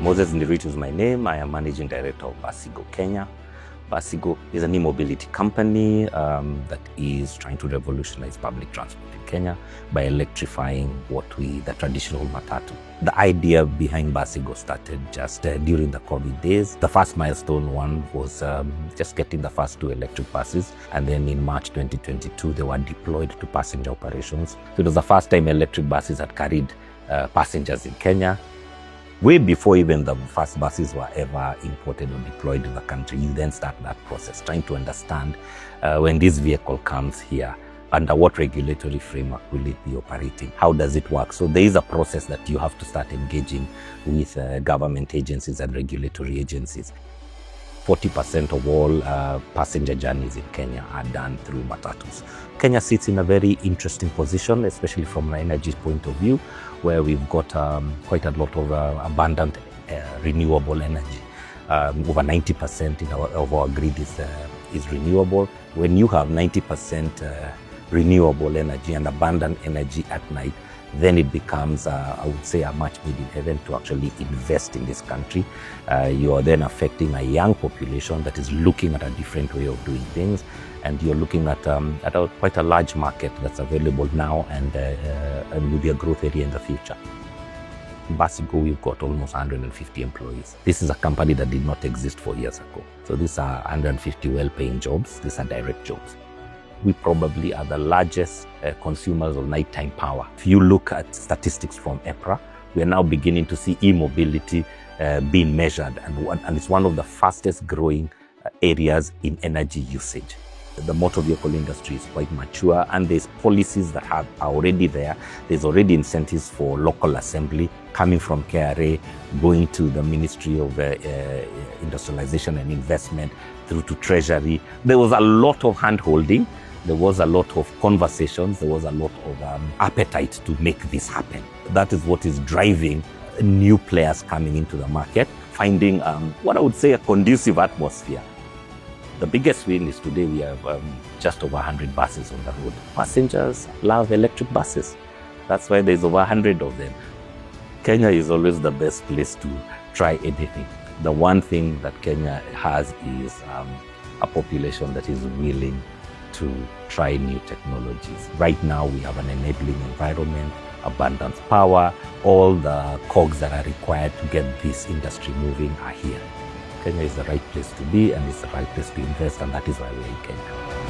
Moses Ndiritu is my name. I am Managing Director of BasiGo Kenya. BasiGo is an e-mobility company that is trying to revolutionize public transport in Kenya by electrifying the traditional matatu. The idea behind BasiGo started just during the COVID days. The first milestone one was just getting the first 2 electric buses, and then in March 2022 they were deployed to passenger operations. So it was the first time electric buses had carried passengers in Kenya. Way before even the first buses were ever imported or deployed in the country, you then start that process, trying to understand when this vehicle comes here, under what regulatory framework will it be operating? How does it work? So there is a process that you have to start engaging with government agencies and regulatory agencies. 40% of all passenger journeys in Kenya are done through matatus. Kenya sits in a very interesting position, especially from an energy point of view, where we've got quite a lot of abundant renewable energy. Over 90% of our grid is renewable. When you have 90% renewable energy and abundant energy at night, then it becomes, I would say, a match made in heaven to actually invest in this country. You are then affecting a young population that is looking at a different way of doing things, and you're looking at quite a large market that's available now and will be a growth area in the future. In BasiGo, we've got almost 150 employees. This is a company that did not exist 4 years ago. So these are 150 well-paying jobs. These are direct jobs. We probably are the largest consumers of nighttime power. If you look at statistics from EPRA, we are now beginning to see e-mobility being measured, and it's one of the fastest growing areas in energy usage. The motor vehicle industry is quite mature, and there's policies that are already there. There's already incentives for local assembly coming from KRA, going to the Ministry of Industrialization and Investment, through to Treasury. There was a lot of hand-holding. There was a lot of conversations. There was a lot of appetite to make this happen. That is what is driving new players coming into the market, finding what I would say a conducive atmosphere. The biggest win is today we have just over 100 buses on the road. Passengers love electric buses. That's why there's over 100 of them. Kenya is always the best place to try anything. The one thing that Kenya has is a population that is willing to try new technologies. Right now we have an enabling environment, abundant power, all the cogs that are required to get this industry moving are here. Kenya is the right place to be, and it's the right place to invest, and that is why we're in Kenya.